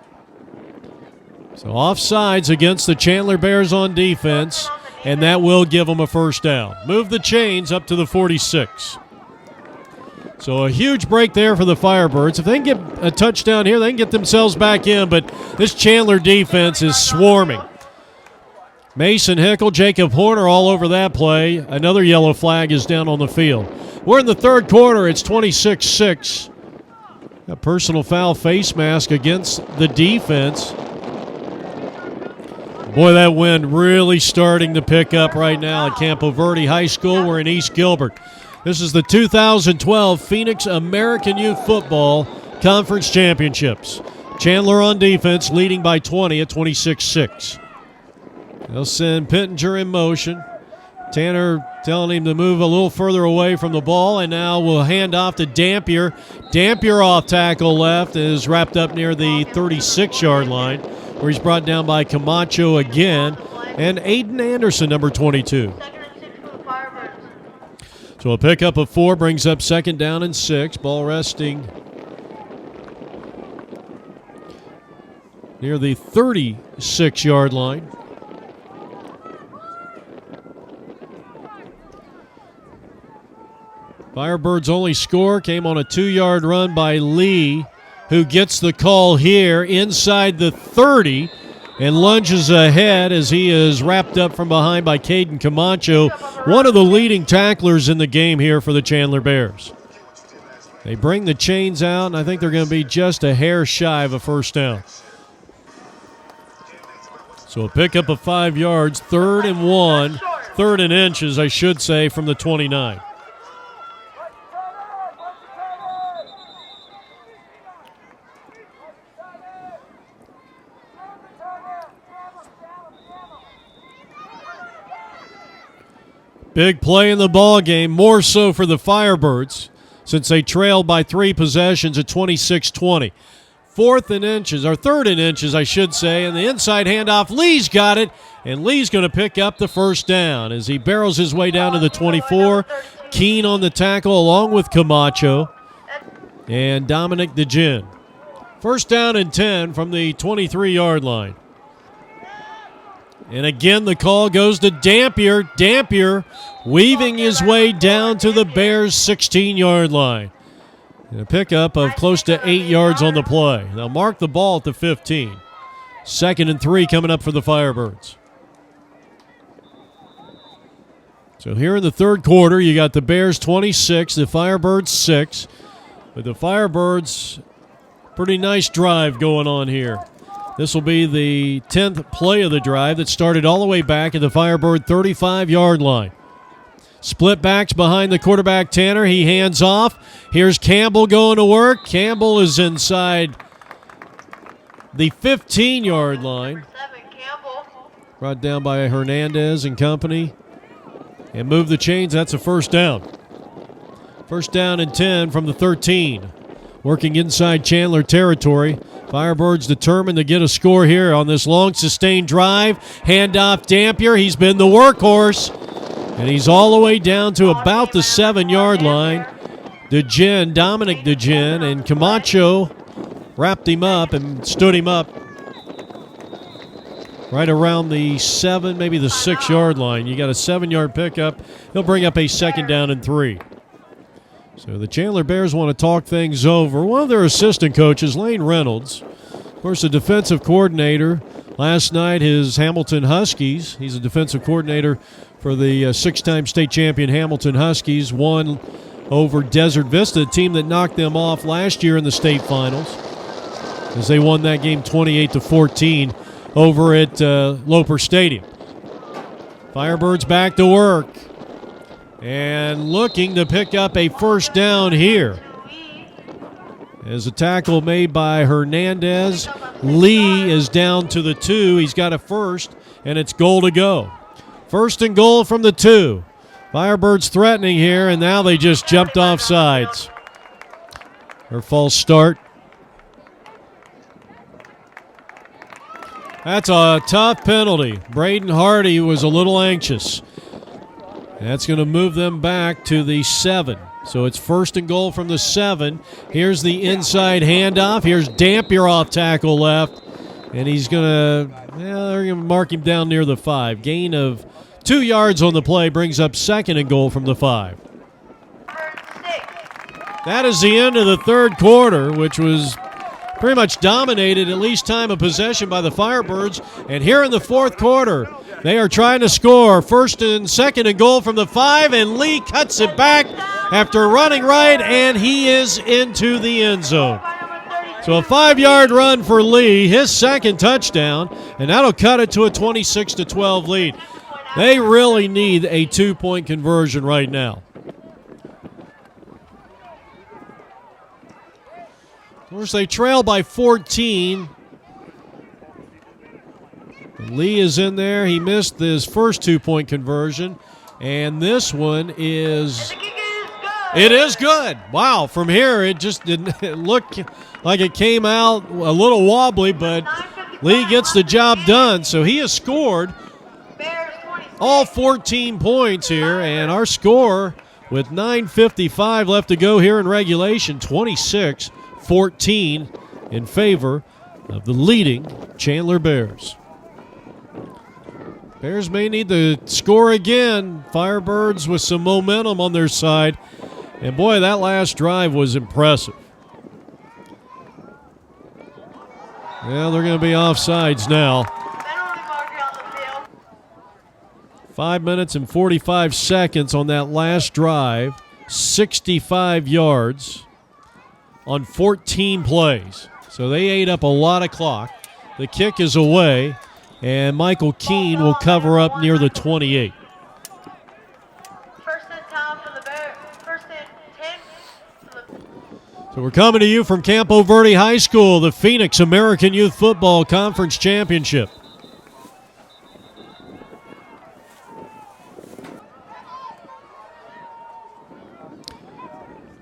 So offsides against the Chandler Bears on defense, and that will give them a 1st down. Move the chains up to the 46. So a huge break there for the Firebirds. If they can get a touchdown here, they can get themselves back in, but this Chandler defense is swarming. Mason Hickel, Jacob Horner all over that play. Another yellow flag is down on the field. We're in the third quarter. It's 26-6. A personal foul face mask against the defense. Boy, that wind really starting to pick up right now at Campo Verde High School. We're in East Gilbert. This is the 2012 Phoenix American Youth Football Conference Championships. Chandler on defense, leading by 20 at 26-6. They'll send Pittenger in motion. Tanner telling him to move a little further away from the ball, and now we'll hand off to Dampier. Dampier off tackle left is wrapped up near the 36-yard line, where he's brought down by Camacho again, and Aiden Anderson, number 22. So a pickup of 4 brings up 2nd down and 6. Ball resting near the 36-yard line. Firebirds' only score came on a 2-yard run by Lee, who gets the call here inside the 30 and lunges ahead as he is wrapped up from behind by Caden Camacho, one of the leading tacklers in the game here for the Chandler Bears. They bring the chains out, and I think they're going to be just a hair shy of a 1st down. So a pickup of 5 yards, 3rd and 1, 3rd and inches, I should say, from the 29. Big play in the ball game, more so for the Firebirds, since they trailed by 3 possessions at 26-20. Third and inches, I should say, and the inside handoff. Lee's got it, and Lee's going to pick up the first down as he barrels his way down to the 24. Keene on the tackle along with Camacho and Dominic DeGen. First down and 10 from the 23-yard line. And again, the call goes to Dampier. Dampier weaving his way down to the Bears' 16-yard line. And a pickup of close to 8 yards on the play. They'll mark the ball at the 15. 2nd and 3 coming up for the Firebirds. So here in the third quarter, you got the Bears 26, the Firebirds 6. But the Firebirds, pretty nice drive going on here. This will be the 10th play of the drive that started all the way back at the Firebird 35-yard line. Split backs behind the quarterback, Tanner. He hands off. Here's Campbell going to work. Campbell is inside the 15-yard line. Brought down by Hernandez and company. And move the chains. That's a first down. First down and 10 from the 13. Working inside Chandler territory. Firebirds determined to get a score here on this long sustained drive. Handoff Dampier. He's been the workhorse. And he's all the way down to about the 7-yard line. DeGen, Dominic DeGen, and Camacho wrapped him up and stood him up right around the 7, maybe the 6-yard line. You got a 7-yard pickup. He'll bring up a 2nd down and 3. So the Chandler Bears want to talk things over. One of their assistant coaches, Lane Reynolds, of course, the defensive coordinator. Last night, his Hamilton Huskies, he's a defensive coordinator for the 6-time state champion Hamilton Huskies, won over Desert Vista, a team that knocked them off last year in the state finals, as they won that game 28-14 over at Loper Stadium. Firebirds back to work and looking to pick up a first down here. As a tackle made by Hernandez, Lee is down to the 2. He's got a first, and it's goal to go. First and goal from the 2. Firebirds threatening here, and now they just jumped off sides. Or false start. That's a tough penalty. Braden Hardy was a little anxious. That's going to move them back to the 7. So it's first and goal from the 7. Here's the inside handoff. Here's Dampier off tackle left. And he's going to, they're going to mark him down near the 5. Gain of 2 yards on the play brings up 2nd and goal from the 5. That is the end of the third quarter, which was pretty much dominated, at least time of possession, by the Firebirds. And here in the fourth quarter, they are trying to score. 2nd and goal from the 5, and Lee cuts it back after running right, and he is into the end zone. So a 5-yard run for Lee, his 2nd touchdown, and that'll cut it to a 26-12 lead. They really need a 2-point conversion right now. Of course, they trail by 14. Lee is in there. He missed his first 2-point conversion. And this one is... It is good. Wow, from here it just didn't look like it came out a little wobbly, but Lee gets the job done. So he has scored all 14 points here, and our score with 9:55 left to go here in regulation, 26-14 in favor of the leading Chandler Bears. Bears may need to score again. Firebirds with some momentum on their side. And boy, that last drive was impressive. Well, they're going to be offsides now. 5 minutes and 45 seconds on that last drive. 65 yards on 14 plays. So they ate up a lot of clock. The kick is away, and Michael Keene will cover up near the 28. So we're coming to you from Campo Verde High School, the Phoenix American Youth Football Conference Championship.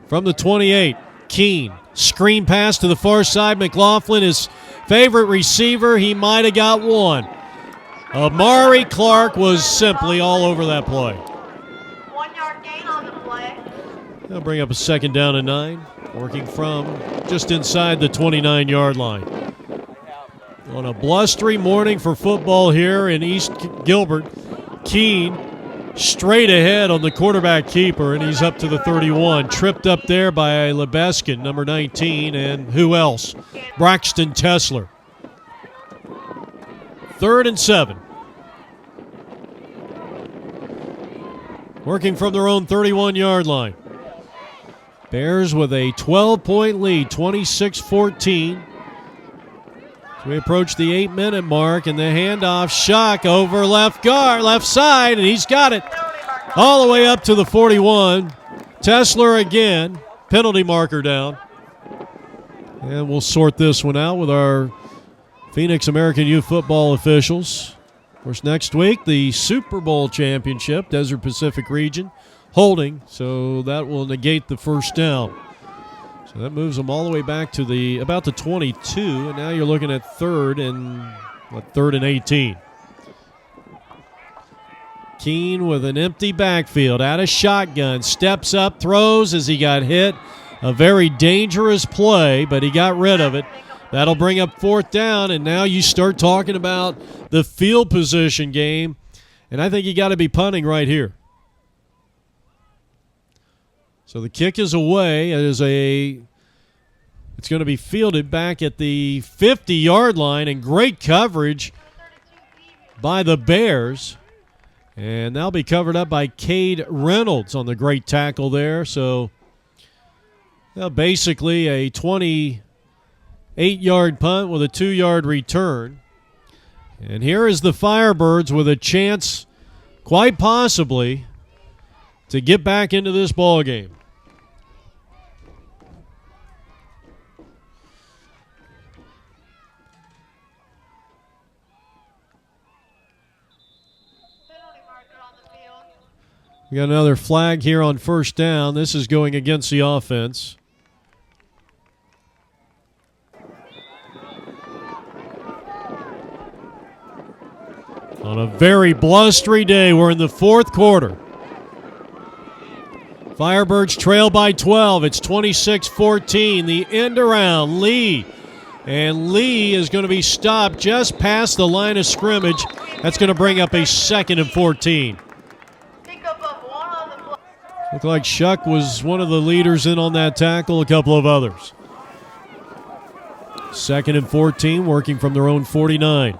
From the 28, Keene. Screen pass to the far side. McLaughlin, his favorite receiver. He might have got one. Amari Clark was simply all over that play. 1 yard gain on the play. They'll bring up a 2nd down and 9, working from just inside the 29-yard line. On a blustery morning for football here in East Gilbert, Keene straight ahead on the quarterback keeper, and he's up to the 31. Tripped up there by Lebeskin, number 19, and who else? Braxton Tesler. 3rd and 7. Working from their own 31-yard line. Bears with a 12-point lead, 26-14. So we approach the 8-minute mark, and the handoff, Shock over left side, and he's got it all the way up to the 41. Tesler again, penalty marker down. And we'll sort this one out with our Phoenix American Youth Football officials. Of course, next week, the Super Bowl championship, Desert Pacific region, holding, so that will negate the first down. So that moves them all the way back to about the 22, and now you're looking at 3rd and 18. Keene with an empty backfield, out of shotgun, steps up, throws as he got hit. A very dangerous play, but he got rid of it. That'll bring up 4th down, and now you start talking about the field position game, and I think you got to be punting right here. So the kick is away. It's going to be fielded back at the 50-yard line, and great coverage by the Bears. And that'll be covered up by Cade Reynolds on the great tackle there. So basically a 28-yard punt with a 2-yard return. And here is the Firebirds with a chance, quite possibly, to get back into this ball game. We got another flag here on 1st down. This is going against the offense. On a very blustery day, we're in the 4th quarter. Firebirds trail by 12. It's 26-14. The end around, Lee. And Lee is going to be stopped just past the line of scrimmage. That's going to bring up a 2nd and 14. Looked like Shuck was one of the leaders in on that tackle, a couple of others. 2nd and 14, working from their own 49.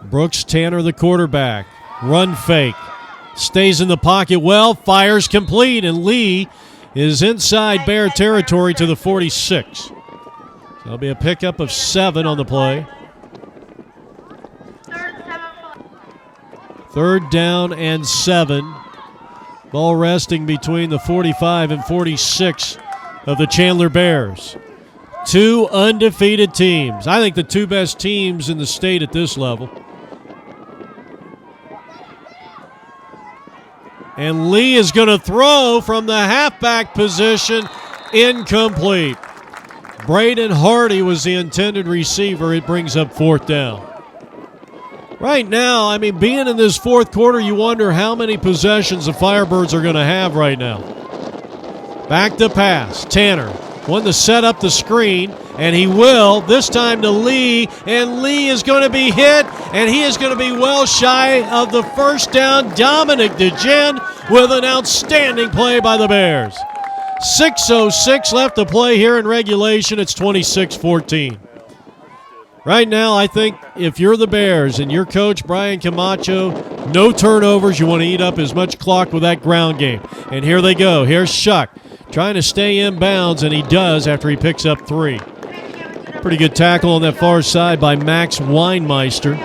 Brooks Tanner, the quarterback. Run fake. Stays in the pocket well, fires complete, and Lee is inside Bear territory to the 46. So that'll be a pickup of 7 on the play. 3rd down and 7. Ball resting between the 45 and 46 of the Chandler Bears. 2 undefeated teams. I think the 2 best teams in the state at this level. And Lee is going to throw from the halfback position, incomplete. Braden Hardy was the intended receiver. It brings up 4th down. Right now, I mean, being in this 4th quarter, you wonder how many possessions the Firebirds are going to have right now. Back to pass. Tanner, one to set up the screen, and he will, this time to Lee, and Lee is going to be hit, and he is going to be well shy of the 1st down. Dominic DeGen with an outstanding play by the Bears. 6:06 left to play here in regulation. It's 26-14. Right now, I think if you're the Bears and your coach, Brian Camacho, no turnovers. You want to eat up as much clock with that ground game. And here they go. Here's Shuck trying to stay in bounds, and he does after he picks up 3. Pretty good tackle on that far side by Max Weinmeister.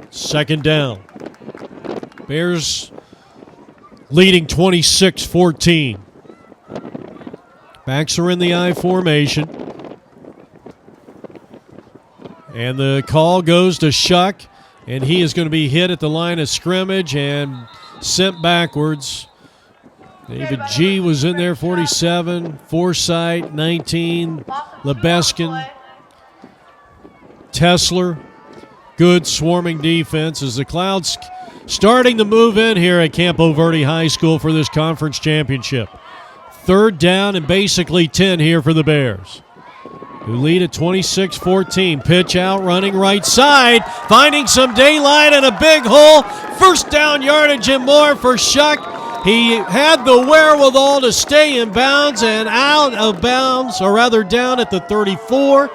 Second down. Bears leading 26-14. Backs are in the I formation. And the call goes to Shuck, and he is going to be hit at the line of scrimmage and sent backwards. David G was in there, 47. Forsythe, 19. Lebeskin. Tesler. Good swarming defense as the Clouds starting to move in here at Campo Verde High School for this conference championship. 3rd down and basically 10 here for the Bears, who lead at 26-14. Pitch out, running right side, finding some daylight and a big hole. 1st down yardage and more for Shuck. He had the wherewithal to stay in bounds and out of bounds, or rather down at the 34,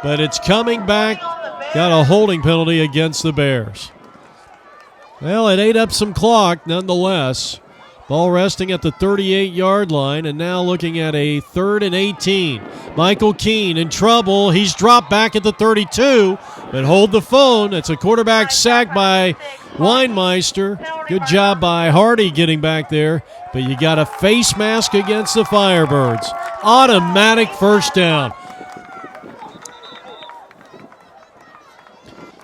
but it's coming back. Got a holding penalty against the Bears. Well, it ate up some clock nonetheless. Ball resting at the 38-yard line, and now looking at a 3rd and 18. Michael Keene in trouble. He's dropped back at the 32, but hold the phone. It's a quarterback sack by Weinmeister. Good job by Hardy getting back there, but you got a face mask against the Firebirds. Automatic 1st down.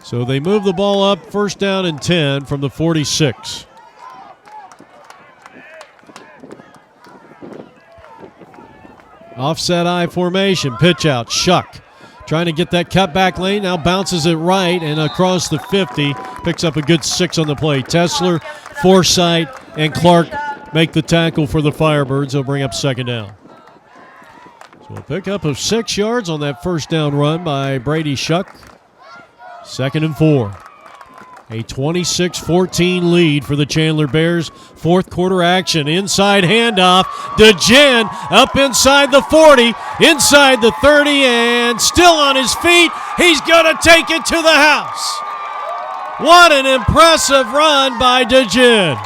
So they move the ball up, 1st down and 10 from the 46. Offset I formation, pitch out, Shuck. Trying to get that cutback lane, now bounces it right and across the 50. Picks up a good 6 on the play. Tesler, Forsythe, and Clark make the tackle for the Firebirds. They'll bring up 2nd down. So a pickup of 6 yards on that 1st down run by Brady Shuck. 2nd and 4. A 26-14 lead for the Chandler Bears. 4th quarter action. Inside handoff. DeGen up inside the 40, inside the 30, and still on his feet. He's going to take it to the house. What an impressive run by DeGen.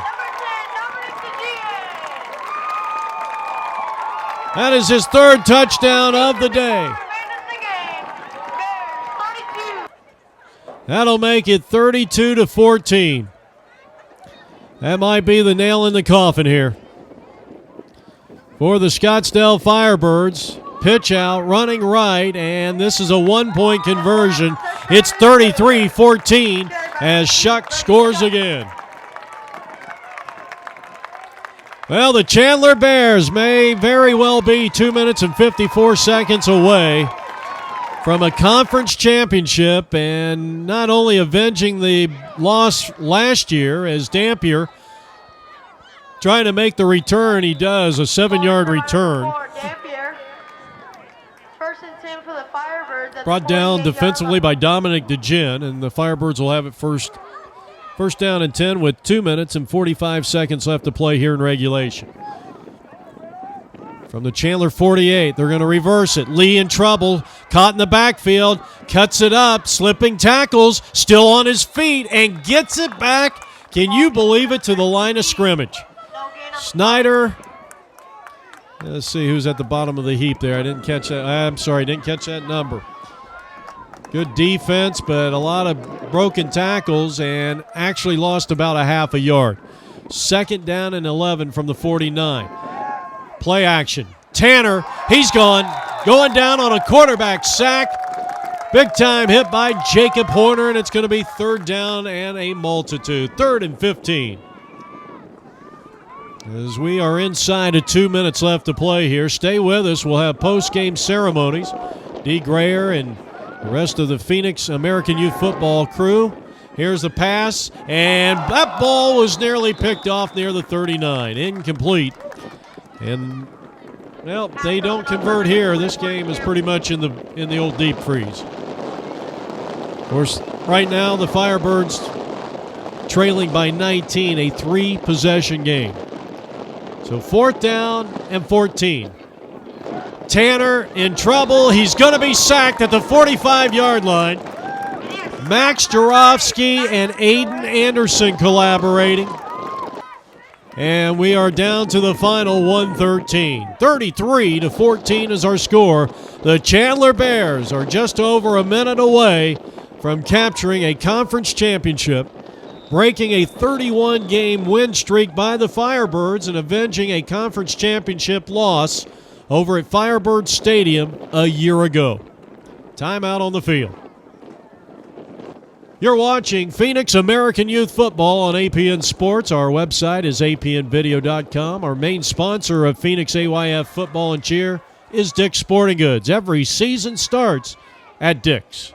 That is his 3rd touchdown of the day. That'll make it 32-14. That might be the nail in the coffin here for the Scottsdale Firebirds. Pitch out, running right, and this is a 1-point conversion. It's 33-14 as Shuck scores again. Well, the Chandler Bears may very well be 2 minutes and 54 seconds away from a conference championship, and not only avenging the loss last year as Dampier trying to make the return. He does, a 7-yard return. 1st and 10 for the Firebirds. Brought down defensively by Dominic DeGen, and the Firebirds will have it first down and 10 with 2 minutes and 45 seconds left to play here in regulation. From the Chandler 48, they're going to reverse it. Lee in trouble, caught in the backfield, cuts it up, slipping tackles, still on his feet, and gets it back. Can you believe it, to the line of scrimmage? Snyder. Let's see who's at the bottom of the heap there. I didn't catch that. I'm sorry, I didn't catch that number. Good defense, but a lot of broken tackles, and actually lost about a half a yard. 2nd down and 11 from the 49. Play action. Tanner, he's going down on a quarterback sack. Big time hit by Jacob Horner, and it's going to be 3rd down and a multitude. 3rd and 15. As we are inside of 2 minutes left to play here. Stay with us. We'll have post-game ceremonies. Dee Grayer and the rest of the Phoenix American Youth Football crew. Here's the pass, and that ball was nearly picked off near the 39. Incomplete. And, well, they don't convert here. This game is pretty much in the old deep freeze. Of course, right now the Firebirds trailing by 19, a 3-possession game. So 4th down and 14. Tanner in trouble. He's going to be sacked at the 45-yard line. Max Jarofsky and Aiden Anderson collaborating. And we are down to the final 113. 33-14 is our score. The Chandler Bears are just over a minute away from capturing a conference championship, breaking a 31-game win streak by the Firebirds, and avenging a conference championship loss over at Firebird Stadium a year ago. Timeout on the field. You're watching Phoenix American Youth Football on APN Sports. Our website is apnvideo.com. Our main sponsor of Phoenix AYF Football and Cheer is Dick's Sporting Goods. Every season starts at Dick's.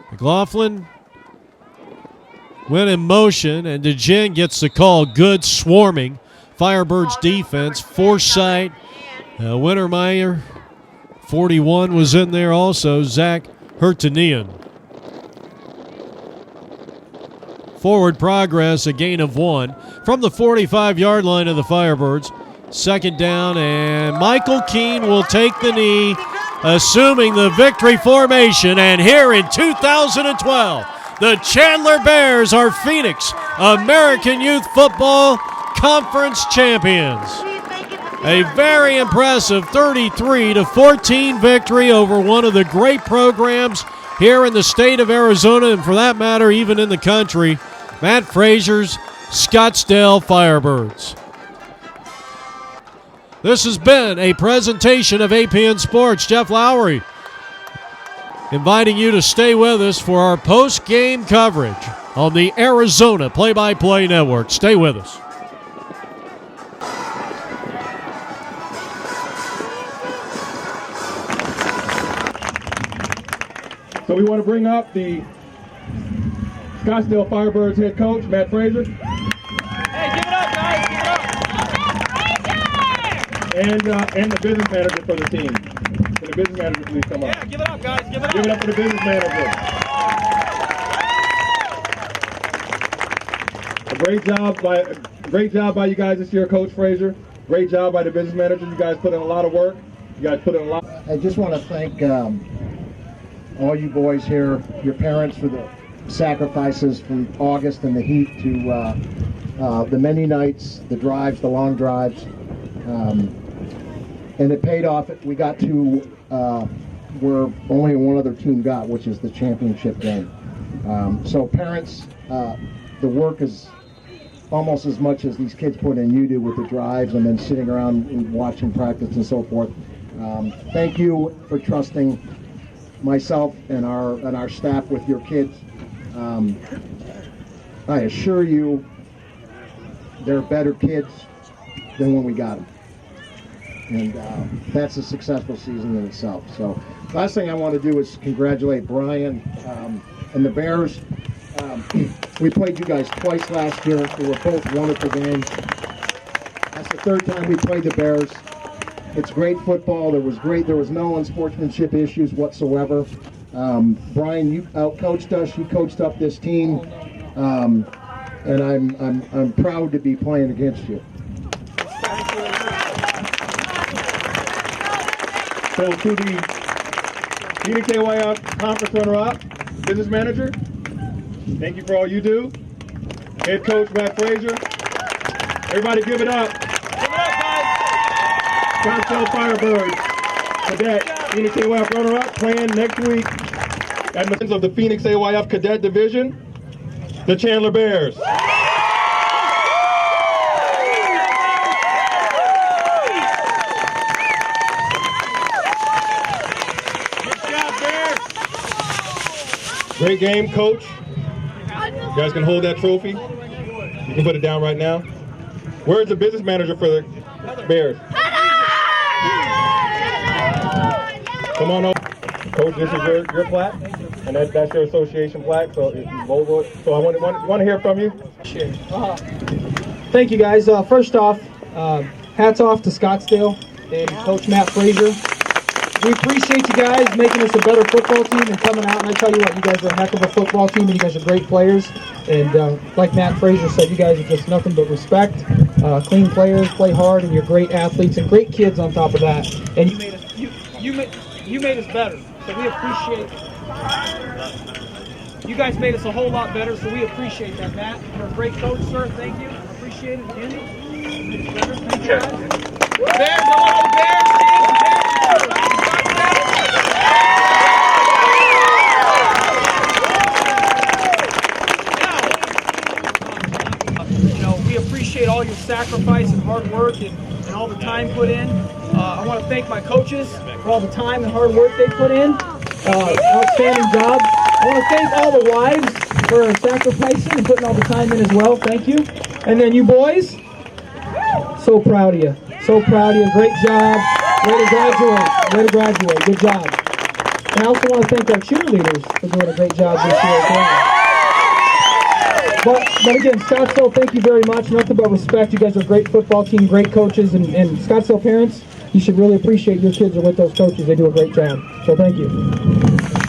McLaughlin went in motion, and DeGen gets the call. Good swarming. Firebirds defense. Forsythe, Wintermeyer, 41 was in there also. Zach Hertanian. Forward progress, a gain of 1 from the 45-yard line of the Firebirds. Second down, and Michael Keene will take the knee, assuming the victory formation. And here in 2012, the Chandler Bears are Phoenix American Youth Football Conference champions. A very impressive 33-14 victory over one of the great programs here in the state of Arizona, and for that matter, even in the country, Matt Frazier's Scottsdale Firebirds. This has been a presentation of APN Sports. Jeff Lowery inviting you to stay with us for our post-game coverage on the Arizona Play-by-Play Network. Stay with us. So we want to bring up the Scottsdale Firebirds head coach, Matt Frazier. Hey, give it up, guys! Give it up! And the business manager for the team. Can the business manager please come up? Yeah, give it up, guys! Give it up! Give it up for the business manager. A great job by you guys this year, Coach Frazier. Great job by the business manager. You guys put in a lot of work. I just want to thank all you boys here, your parents, for the sacrifices from August and the heat to the many nights, the drives, the long drives, and it paid off. We got to where only one other team got, which is the championship game. So parents, the work is almost as much as these kids put in you do with the drives and then sitting around and watching practice and so forth. Thank you for trusting myself and our staff with your kids. I assure you, they're better kids than when we got them, and that's a successful season in itself. So, last thing I want to do is congratulate Brian and the Bears. We played you guys twice last year. They were both wonderful games. That's the third time we played the Bears. It's great football. There was no unsportsmanship issues whatsoever. Brian, you outcoached us. You coached up this team, and I'm proud to be playing against you. So to the Phoenix AYF Conference runner-up, business manager, thank you for all you do. Head coach Matt Frazier. Everybody give it up. Give it up, guys! Scottsdale Firebirds, Cadet, Phoenix AYF runner-up, playing next week at the of the Phoenix AYF Cadet Division, the Chandler Bears. Good job, Bears! Great game, coach. You guys can hold that trophy. You can put it down right now. Where's the business manager for the Bears? Come on up. Coach, this is your plaque, and that's your association plaque, so I want to hear from you. Thank you, guys. First off, hats off to Scottsdale and Coach Matt Frazier. We appreciate you guys making us a better football team and coming out, and I tell you what, you guys are a heck of a football team, and you guys are great players. And like Matt Frazier said, you guys are just nothing but respect. Clean players, play hard, and you're great athletes and great kids on top of that. And you made us better, so we appreciate it. You guys made us a whole lot better, so we appreciate that, Matt. You're a great coach, sir. Thank you. I appreciate it. Andy? Thank you, guys. Bears, I want all the Bears fans. We appreciate all your sacrifice and hard work and all the time put in. I want to thank my coaches for all the time and hard work they put in. Outstanding job. I want to thank all the wives for sacrificing and putting all the time in as well. Thank you. And then you boys, so proud of you. So proud of you. Great job. Way to graduate. Way to graduate. Good job. And I also want to thank our cheerleaders for doing a great job this year as well. But again, Scottsdale, thank you very much. Nothing but respect. You guys are a great football team, great coaches, and Scottsdale parents, you should really appreciate your kids are with those coaches. They do a great job. So thank you.